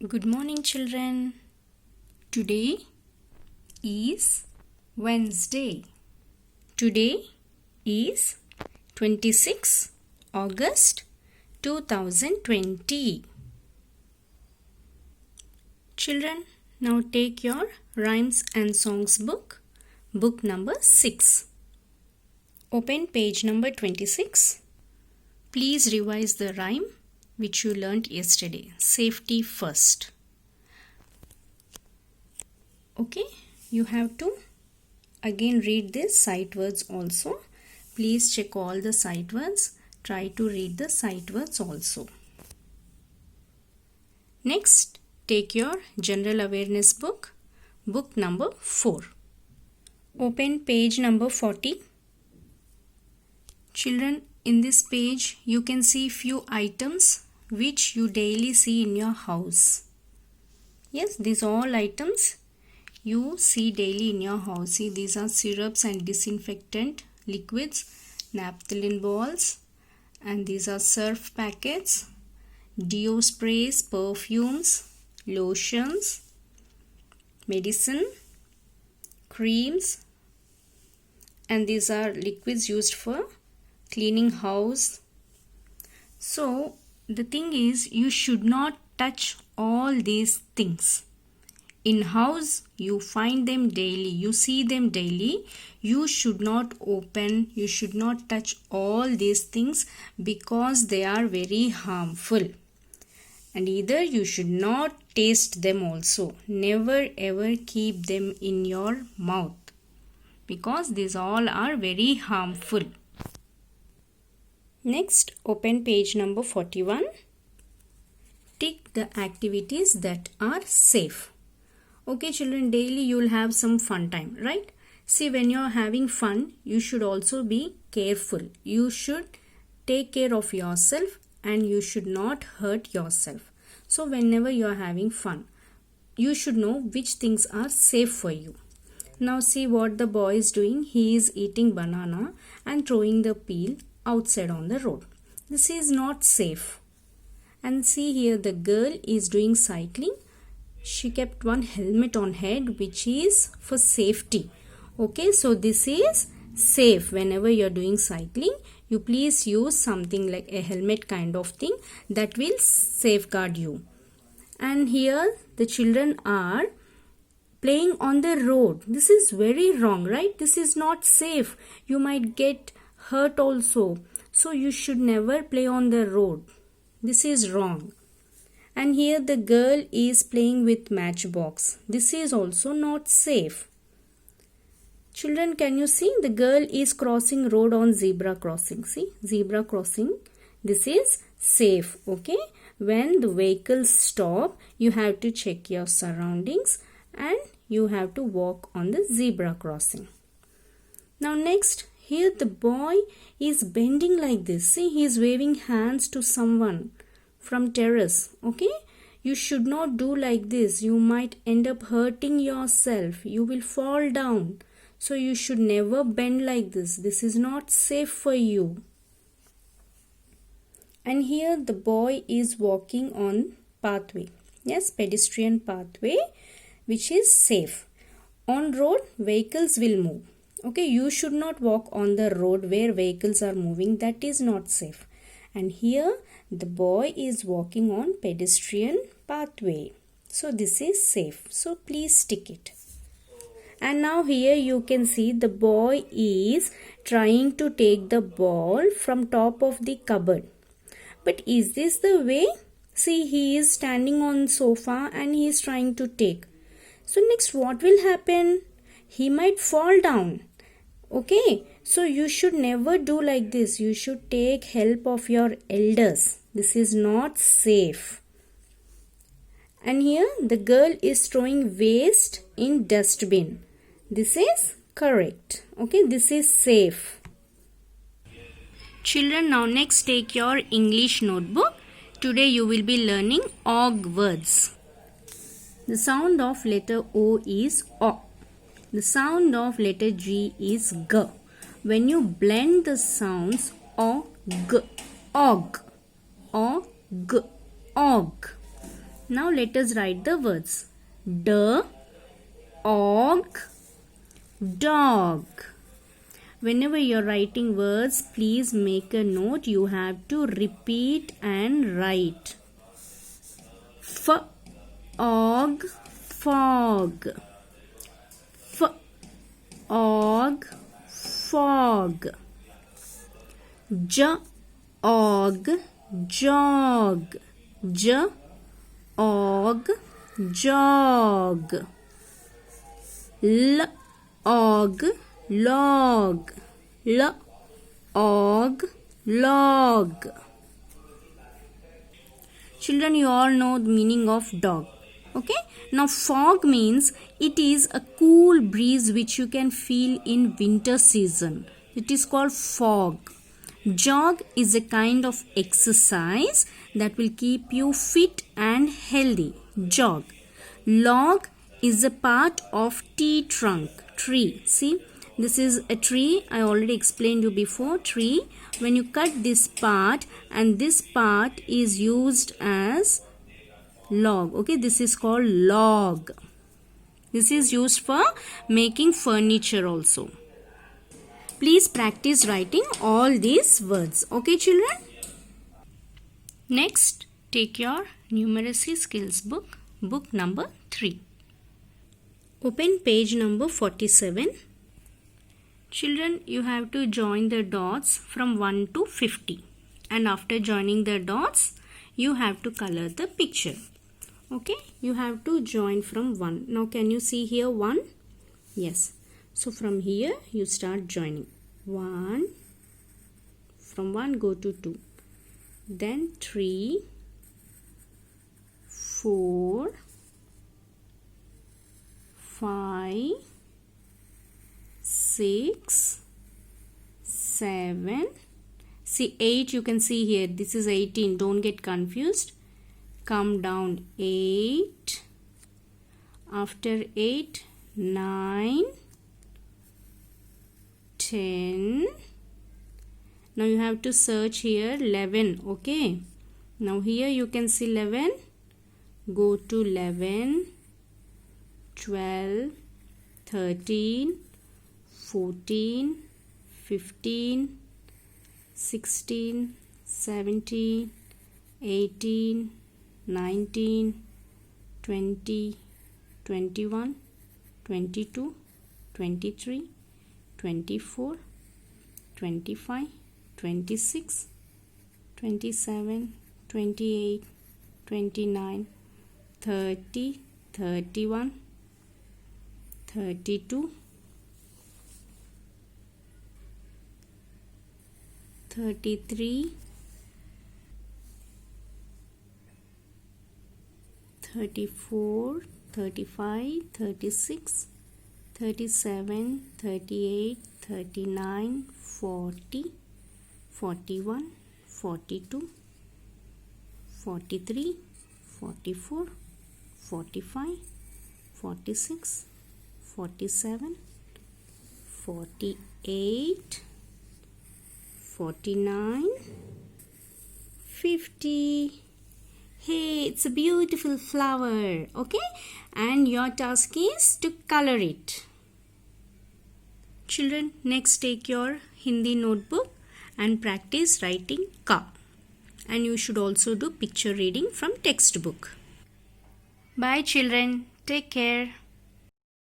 Good morning, children. Today is Wednesday. Today is 26 August 2020. Children, now take your rhymes and songs book, book number 6. Open page number 26. Please revise the rhyme which you learnt yesterday. Safety first. Okay, you have to again read this sight words also. Please check all the sight words. Try to read the sight words also. Next, take your general awareness book, book number 4. Open page number 40. Children, in this page you can see few items which you daily see in your house. Yes, these all items you see daily in your house. See, these are syrups and disinfectant liquids, naphthalene balls, and these are surf packets, deo sprays, perfumes, lotions, medicine, creams, and these are liquids used for cleaning house. So the thing is, you should not touch all these things. In house you find them daily, you see them daily. You should not open, you should not touch all these things because they are very harmful. And either you should not taste them also. Never ever keep them in your mouth because these all are very harmful. Next, open page number 41. Tick the activities that are safe. Okay, children, daily you will have some fun time, right? See, when you are having fun, you should also be careful. You should take care of yourself and you should not hurt yourself. So, whenever you are having fun, you should know which things are safe for you. Now, see what the boy is doing. He is eating banana and throwing the peel outside on the road. This is not safe. And see here, the girl is doing cycling. She kept one helmet on head which is for safety. Okay, so this is safe. Whenever you are doing cycling, you please use something like a helmet kind of thing that will safeguard you. And here the children are playing on the road. This is very wrong, right? This is not safe. You might get hurt also. So you should never play on the road. This is wrong. And here the girl is playing with matchbox. This is also not safe. Children, can you see? The girl is crossing road on zebra crossing. See, zebra crossing. This is safe. Okay. When the vehicles stop, you have to check your surroundings and you have to walk on the zebra crossing. Now next, here the boy is bending like this. See, he is waving hands to someone from terrace. Okay, you should not do like this. You might end up hurting yourself. You will fall down. So you should never bend like this. This is not safe for you. And here the boy is walking on pathway. Yes, pedestrian pathway which is safe. On road, vehicles will move. Okay, you should not walk on the road where vehicles are moving. That is not safe. And here the boy is walking on pedestrian pathway. So this is safe. So please stick it. And now here you can see the boy is trying to take the ball from top of the cupboard. But is this the way? See, he is standing on sofa and he is trying to take. So next what will happen? He might fall down. Okay, so you should never do like this. You should take help of your elders. This is not safe. And here the girl is throwing waste in dustbin. This is correct. Okay, this is safe. Children, now next take your English notebook. Today you will be learning og words. The sound of letter O is O. The sound of letter G is G. When you blend the sounds O, G, og, og, og. Now let us write the words. Dog, dog. Whenever you are writing words, please make a note. You have to repeat and write. Fog, fog. Fog, fog. Jog, jog. Jog, jog. Log, log. Log, log. Children, you all know the meaning of dog. Okay? Now fog means it is a cool breeze which you can feel in winter season. It is called fog. Jog is a kind of exercise that will keep you fit and healthy. Jog. Log is a part of tree. See, this is a tree. I already explained you before. Tree. When you cut this part, and this part is used as log. Okay, this is called log. This is used for making furniture also. Please practice writing all these words. Okay, children? Next, take your numeracy skills book, book number 3. Open page number 47. Children, you have to join the dots from 1 to 50. And after joining the dots, you have to color the picture. Okay, you have to join from 1. Now, can you see here 1? Yes. So, from here, you start joining. 1. From 1, go to 2. Then 3, 4, 5, 6, 7. See, 8 you can see here. This is 18. Don't get confused. Come down 8. After 8, 9, 10. Now you have to search here 11. Okay. Now here you can see 11. Go to 11, 12, 13, 14, 15, 16, 17, 18, 19, 20, 21, 22, 23, 24, 25, 26, 27, 28, 29, 30, 31, 32, 33, 34, 35, 36, 37, 38, 39, 40, 41, 42, 43, 44, 45, 46, 47, 48, 49, 50. Hey, it's a beautiful flower. Okay? And your task is to color it. Children, next take your Hindi notebook and practice writing ka. And you should also do picture reading from textbook. Bye children. Take care.